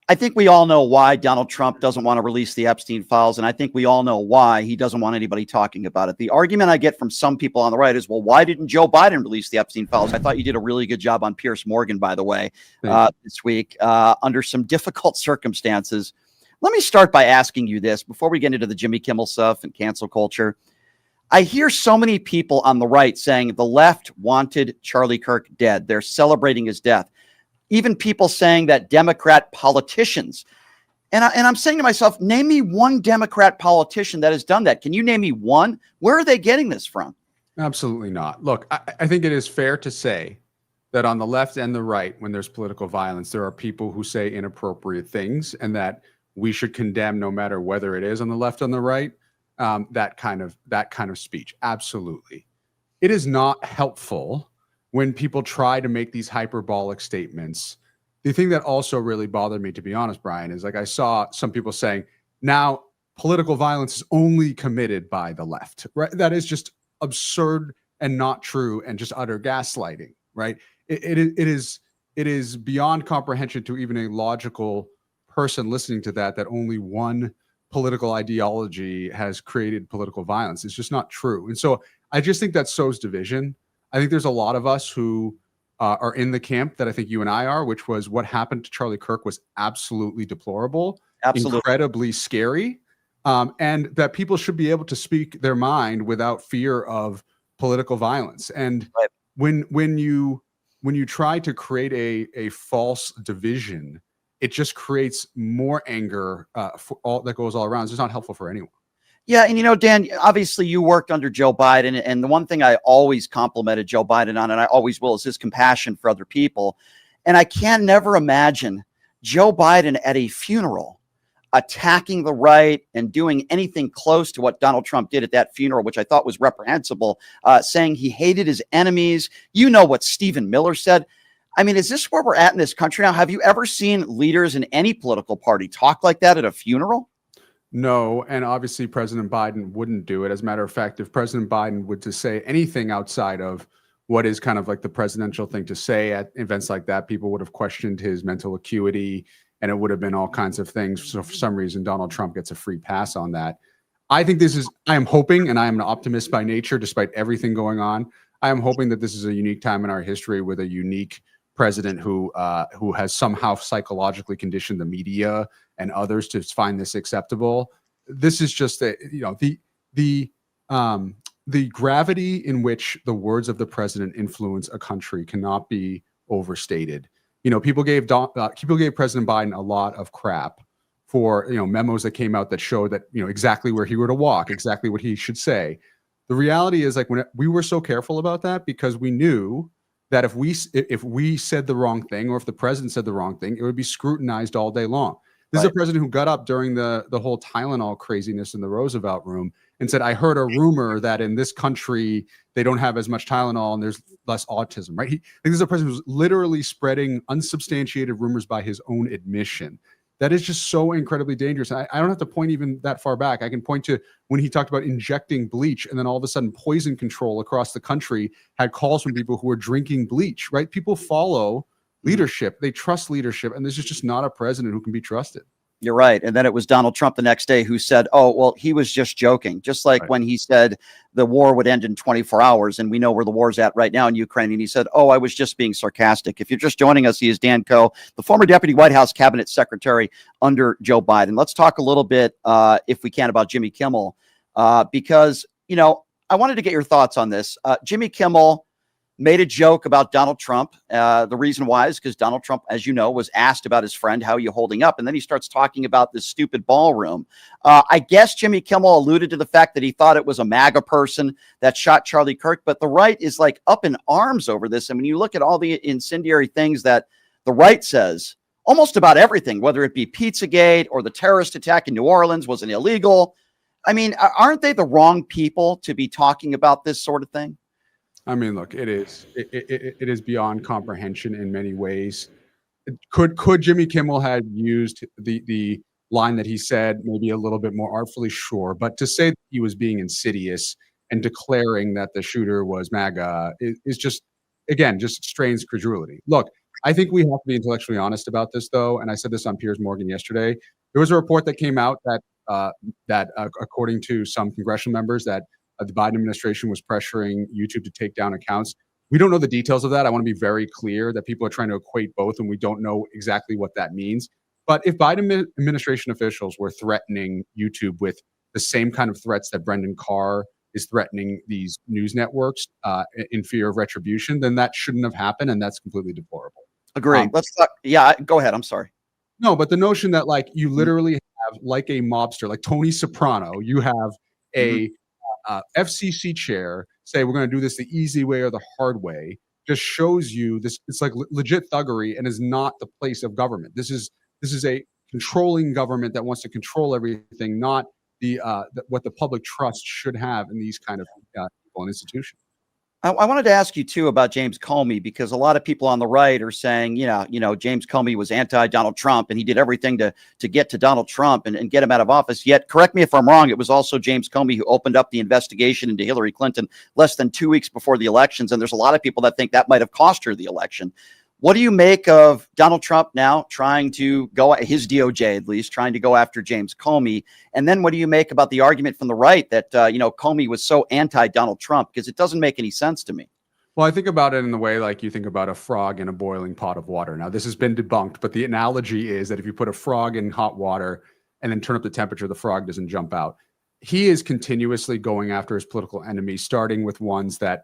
I think we all know why Donald Trump doesn't want to release the Epstein files, and I think we all know why he doesn't want anybody talking about it. The argument I get from some people on the right is, well, why didn't Joe Biden release the Epstein files? I thought you did a really good job on Piers Morgan, by the way, this week, under some difficult circumstances. Let me start by asking you this before we get into the Jimmy Kimmel stuff and cancel culture. I hear so many people on the right saying the left wanted Charlie Kirk dead. They're celebrating his death. Even people saying that Democrat politicians, and I'm saying to myself, name me one Democrat politician that has done that. Can you name me one? Where are they getting this from? Absolutely not. Look, I think it is fair to say that on the left and the right, when there's political violence, there are people who say inappropriate things, and that we should condemn no matter whether it is on the left or on the right, that kind of speech. Absolutely. It is not helpful when people try to make these hyperbolic statements. The thing that also really bothered me, to be honest, Brian, is like I saw some people saying, now political violence is only committed by the left, right? That is just absurd and not true and just utter gaslighting, right? It is beyond comprehension to even a logical person listening to that only one political ideology has created political violence. It's just not true. And so I just think that sows division. I think there's a lot of us who are in the camp that I think you and I are, which was what happened to Charlie Kirk was absolutely deplorable, incredibly scary, and that people should be able to speak their mind without fear of political violence. And when you try to create a false division, it just creates more anger for all that goes all around. It's just not helpful for anyone. Yeah, and Dan, obviously you worked under Joe Biden, and the one thing I always complimented Joe Biden on, and I always will, is his compassion for other people. And I can never imagine Joe Biden at a funeral attacking the right and doing anything close to what Donald Trump did at that funeral, which I thought was reprehensible, saying he hated his enemies. You know what Stephen Miller said. I mean, is this where we're at in this country now? Have you ever seen leaders in any political party talk like that at a funeral? No, and obviously President Biden wouldn't do it. As a matter of fact, if President Biden would to say anything outside of what is kind of like the presidential thing to say at events like that, people would have questioned his mental acuity, and it would have been all kinds of things. So for some reason, Donald Trump gets a free pass on that. I think I am hoping, and I am an optimist by nature, despite everything going on. I am hoping that this is a unique time in our history with a unique president who has somehow psychologically conditioned the media and others to find this acceptable. This is just the gravity in which the words of the president influence a country cannot be overstated. People gave President Biden a lot of crap for memos that came out that showed that exactly where he were to walk, exactly what he should say. The reality is, like, when we were so careful about that because we knew that if we said the wrong thing, or if the president said the wrong thing, it would be scrutinized all day long. This is a president who got up during the whole Tylenol craziness in the Roosevelt Room and said, I heard a rumor that in this country they don't have as much Tylenol and there's less autism, right? This is a president who's literally spreading unsubstantiated rumors by his own admission. That is just so incredibly dangerous. I don't have to point even that far back. I can point to when he talked about injecting bleach, and then all of a sudden poison control across the country had calls from people who were drinking bleach, right? People follow leadership. They trust leadership, and this is just not a president who can be trusted. You're right. And then it was Donald Trump the next day who said, oh, well, he was just joking. Just like when he said the war would end in 24 hours. And we know where the war's at right now in Ukraine. And he said, oh, I was just being sarcastic. If you're just joining us, he is Dan Koh, the former deputy White House cabinet secretary under Joe Biden. Let's talk a little bit, if we can, about Jimmy Kimmel, because, I wanted to get your thoughts on this. Jimmy Kimmel made a joke about Donald Trump. The reason why is because Donald Trump, as you know, was asked about his friend, how are you holding up? And then he starts talking about this stupid ballroom. I guess Jimmy Kimmel alluded to the fact that he thought it was a MAGA person that shot Charlie Kirk, but the right is like up in arms over this. I mean, you look at all the incendiary things that the right says almost about everything, whether it be Pizzagate or the terrorist attack in New Orleans was an illegal. I mean, aren't they the wrong people to be talking about this sort of thing? I mean, look, it is beyond comprehension in many ways. Could Jimmy Kimmel have used the line that he said maybe a little bit more artfully? Sure. But to say that he was being insidious and declaring that the shooter was MAGA is just, again, just strains credulity. Look, I think we have to be intellectually honest about this, though. And I said this on Piers Morgan yesterday. There was a report that came out that according to some congressional members, that the Biden administration was pressuring YouTube to take down accounts. We don't know the details of that. I want to be very clear that people are trying to equate both, and we don't know exactly what that means. But if Biden administration officials were threatening YouTube with the same kind of threats that Brendan Carr is threatening these news networks in fear of retribution, then that shouldn't have happened, and that's completely deplorable. Agree. Let's talk. Yeah, go ahead. I'm sorry. No, but the notion that like you literally have like a mobster, like Tony Soprano, you have a FCC chair say we're going to do this the easy way or the hard way, just shows you this. It's like legit thuggery, and is not the place of government. This is a controlling government that wants to control everything, not what the public trust should have in these kind of people and institutions. I wanted to ask you too about James Comey, because a lot of people on the right are saying, James Comey was anti-Donald Trump and he did everything to get to Donald Trump and get him out of office. Yet, correct me if I'm wrong, it was also James Comey who opened up the investigation into Hillary Clinton less than 2 weeks before the elections. And there's a lot of people that think that might have cost her the election. What do you make of Donald Trump now trying to go, his DOJ at least, trying to go after James Comey? And then what do you make about the argument from the right that, Comey was so anti-Donald Trump? Because it doesn't make any sense to me. Well, I think about it in the way like you think about a frog in a boiling pot of water. Now, this has been debunked, but the analogy is that if you put a frog in hot water and then turn up the temperature, the frog doesn't jump out. He is continuously going after his political enemies, starting with ones that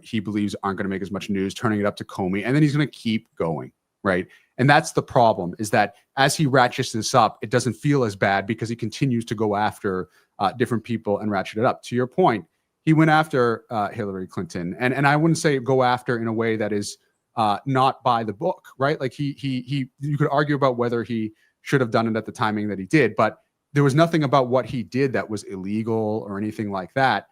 he believes aren't going to make as much news, turning it up to Comey, and then he's going to keep going, right? And that's the problem, is that as he ratchets this up, it doesn't feel as bad because he continues to go after different people and ratchet it up. To your point, he went after Hillary Clinton, and I wouldn't say go after in a way that is not by the book, right? Like you could argue about whether he should have done it at the timing that he did, but there was nothing about what he did that was illegal or anything like that.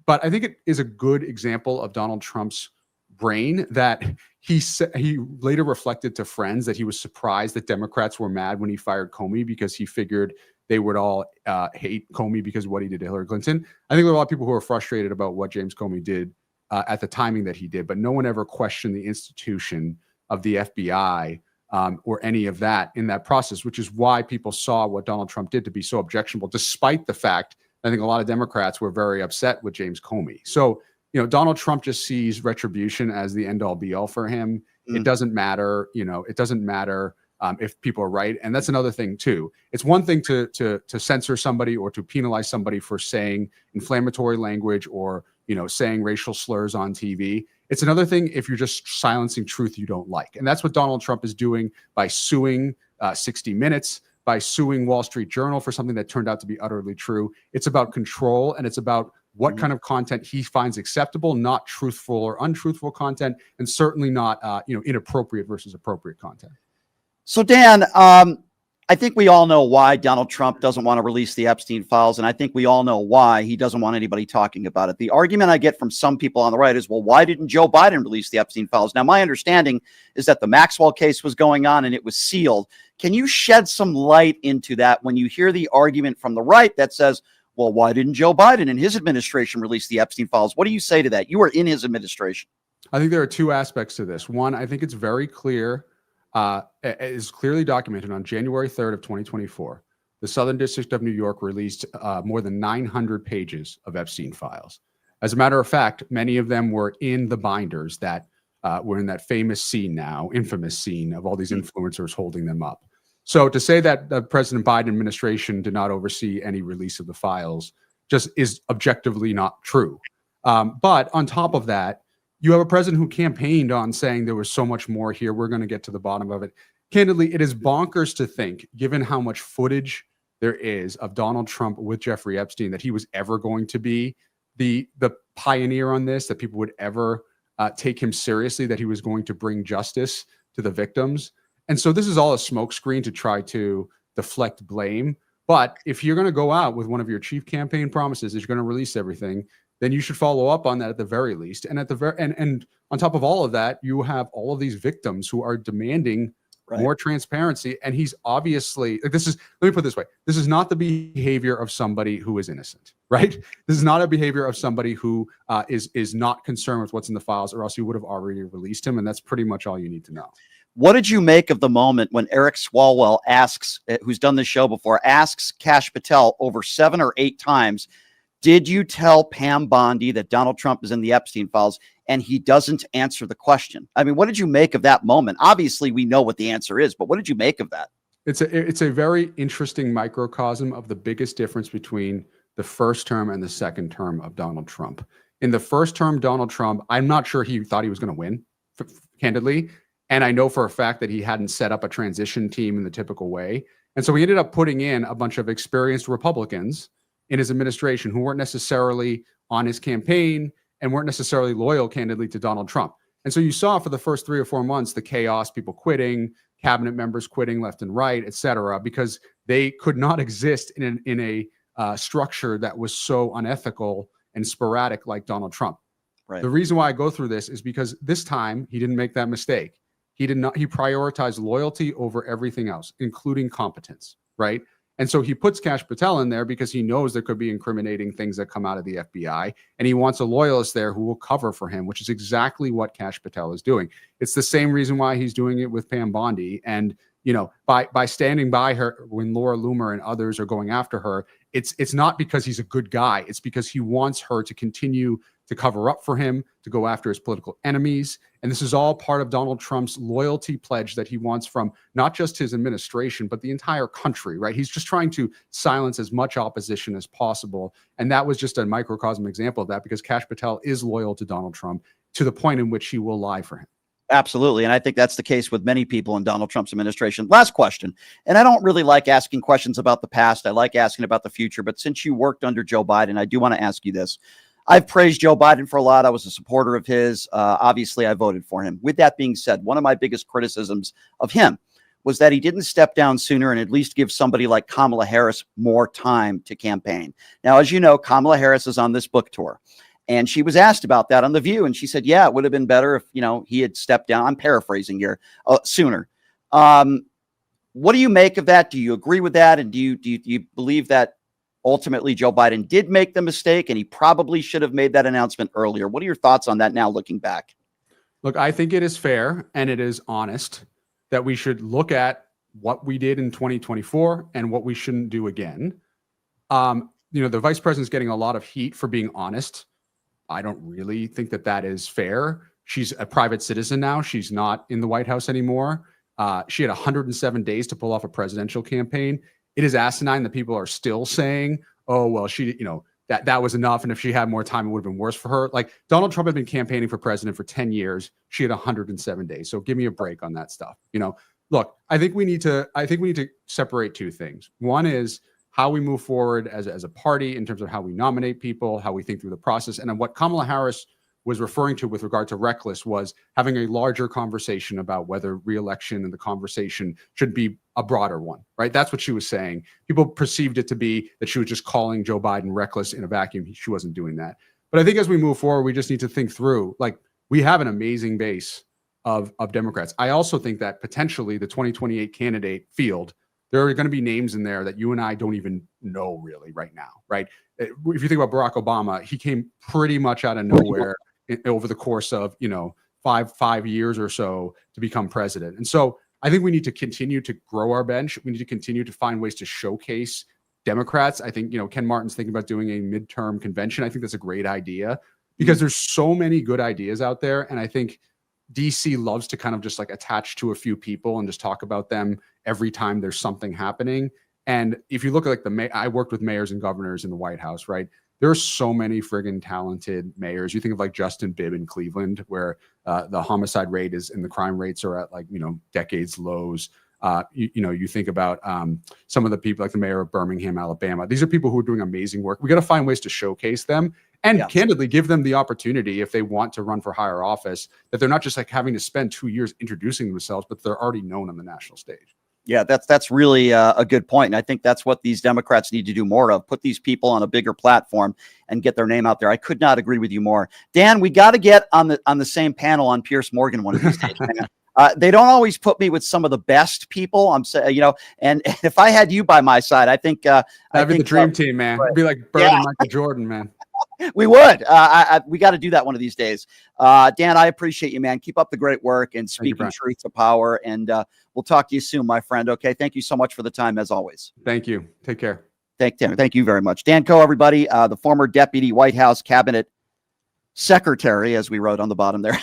But I think it is a good example of Donald Trump's brain that he later reflected to friends that he was surprised that Democrats were mad when he fired Comey, because he figured they would all hate Comey because of what he did to Hillary Clinton. I think there are a lot of people who are frustrated about what James Comey did at the timing that he did, but no one ever questioned the institution of the FBI or any of that in that process, which is why people saw what Donald Trump did to be so objectionable, despite the fact I think a lot of Democrats were very upset with James Comey. So, Donald Trump just sees retribution as the end all be all for him. It doesn't matter, it doesn't matter if people are right. And that's another thing too. It's one thing to censor somebody or to penalize somebody for saying inflammatory language or, saying racial slurs on TV. It's another thing if you're just silencing truth you don't like. And that's what Donald Trump is doing by suing 60 Minutes, by suing Wall Street Journal for something that turned out to be utterly true. It's about control, and it's about what kind of content he finds acceptable, not truthful or untruthful content, and certainly not inappropriate versus appropriate content. So, Dan, I think we all know why Donald Trump doesn't want to release the Epstein files, and I think we all know why he doesn't want anybody talking about it. The argument I get from some people on the right is, well, why didn't Joe Biden release the Epstein files? Now, my understanding is that the Maxwell case was going on and it was sealed. Can you shed some light into that when you hear the argument from the right that says, well, why didn't Joe Biden and his administration release the Epstein files? What do you say to that? You were in his administration. I think there are two aspects to this. One, I think it's very clear, is clearly documented on January 3rd of 2024. The Southern District of New York released more than 900 pages of Epstein files. As a matter of fact, many of them were in the binders that were in that famous scene now, infamous scene of all these influencers holding them up. So to say that the President Biden administration did not oversee any release of the files just is objectively not true. But on top of that, you have a president who campaigned on saying there was so much more here. We're going to get to the bottom of it. Candidly, it is bonkers to think, given how much footage there is of Donald Trump with Jeffrey Epstein, that he was ever going to be the pioneer on this, that people would ever take him seriously, that he was going to bring justice to the victims. And so this is all a smokescreen to try to deflect blame. But if you're going to go out with one of your chief campaign promises is you're going to release everything, then you should follow up on that at the very least. And at the and on top of all of that, you have all of these victims who are demanding more transparency. And he's obviously, let me put it this way. This is not the behavior of somebody who is innocent, right? This is not a behavior of somebody who is not concerned with what's in the files, or else you would have already released him. And that's pretty much all you need to know. What did you make of the moment when Eric Swalwell asks, who's done this show before, asks Kash Patel over 7 or 8 times, did you tell Pam Bondi that Donald Trump is in the Epstein files? And he doesn't answer the question. I mean, what did you make of that moment? Obviously, we know what the answer is, but what did you make of that? It's a very interesting microcosm of the biggest difference between the first term and the second term of Donald Trump. In the first term, Donald Trump, I'm not sure he thought he was going to win, candidly. And I know for a fact that he hadn't set up a transition team in the typical way. And so he ended up putting in a bunch of experienced Republicans in his administration who weren't necessarily on his campaign and weren't necessarily loyal, candidly, to Donald Trump. And so you saw for the first 3 or 4 months, the chaos, people quitting, cabinet members quitting left and right, et cetera, because they could not exist in a structure that was so unethical and sporadic like Donald Trump. Right. The reason why I go through this is because this time he didn't make that mistake. He prioritized loyalty over everything else, including competence, right? And so he puts Kash Patel in there because he knows there could be incriminating things that come out of the FBI. And he wants a loyalist there who will cover for him, which is exactly what Kash Patel is doing. It's the same reason why he's doing it with Pam Bondi. And, you know, by standing by her when Laura Loomer and others are going after her, it's not because he's a good guy. It's because he wants her to continue to cover up for him, to go after his political enemies. And this is all part of Donald Trump's loyalty pledge that he wants from not just his administration, but the entire country, right? He's just trying to silence as much opposition as possible. And that was just a microcosm example of that, because Kash Patel is loyal to Donald Trump to the point in which he will lie for him. Absolutely. And I think that's the case with many people in Donald Trump's administration. Last question. And I don't really like asking questions about the past. I like asking about the future. But since you worked under Joe Biden, I do want to ask you this. I've praised Joe Biden for a lot. I was a supporter of his. Obviously, I voted for him. With that being said, one of my biggest criticisms of him was that he didn't step down sooner and at least give somebody like Kamala Harris more time to campaign. Now, as you know, Kamala Harris is on this book tour. And she was asked about that on The View. And she said, yeah, it would have been better if, you know, he had stepped down. I'm paraphrasing here, sooner. What do you make of that? Do you agree with that? And do you believe that ultimately Joe Biden did make the mistake and he probably should have made that announcement earlier? What are your thoughts on that now looking back? Look, I think it is fair and it is honest that we should look at what we did in 2024 and what we shouldn't do again. You know, the vice president's getting a lot of heat for being honest. I don't really think that that is fair. She's a private citizen now. She's not in the White House anymore. She had 107 days to pull off a presidential campaign. It is asinine that people are still saying, oh, well, she, you know, that was enough. And if she had more time, it would have been worse for her. Like, Donald Trump had been campaigning for president for 10 years. She had 107 days. So give me a break on that stuff. You know, look, I think we need to separate two things. One is how we move forward as a party in terms of how we nominate people, how we think through the process. And then what Kamala Harris was referring to with regard to reckless was having a larger conversation about whether re-election and the conversation should be a broader one, right? That's what she was saying. People perceived it to be that she was just calling Joe Biden reckless in a vacuum. She wasn't doing that. But I think as we move forward, we just need to think through, like, we have an amazing base of Democrats. I also think that potentially the 2028 candidate field, there are going to be names in there that you and I don't even know really right now, right? If you think about Barack Obama, he came pretty much out of nowhere over the course of, you know, five years or so to become president. And so I think we need to continue to grow our bench. We need to continue to find ways to showcase Democrats. I think, you know, Ken Martin's thinking about doing a midterm convention. I think that's a great idea because there's so many good ideas out there. And I think DC loves to kind of just like attach to a few people and just talk about them every time there's something happening. And if you look at like I worked with mayors and governors in the White House, right? There are so many friggin' talented mayors. You think of like Justin Bibb in Cleveland, where the homicide rate is and the crime rates are at like, you know, decades lows. You think about some of the people like the mayor of Birmingham, Alabama. These are people who are doing amazing work. We got to find ways to showcase them and candidly give them the opportunity if they want to run for higher office, that they're not just like having to spend 2 years introducing themselves, but they're already known on the national stage. Yeah, that's really a good point. And I think that's what these Democrats need to do more of, put these people on a bigger platform and get their name out there. I could not agree with you more. Dan, we got to get on the same panel on Piers Morgan one of these days, man. They don't always put me with some of the best people. I'm saying, you know, and if I had you by my side, I think that'd be the dream team, man. It'd be like Bird and Michael Jordan, man. We would. We got to do that one of these days. Dan, I appreciate you, man. Keep up the great work and speaking truth to power. And we'll talk to you soon, my friend. Okay. Thank you so much for the time, as always. Thank you. Take care. Thank you very much. Dan Koh, everybody, the former deputy White House cabinet secretary, as we wrote on the bottom there.